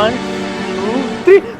1 2 3۔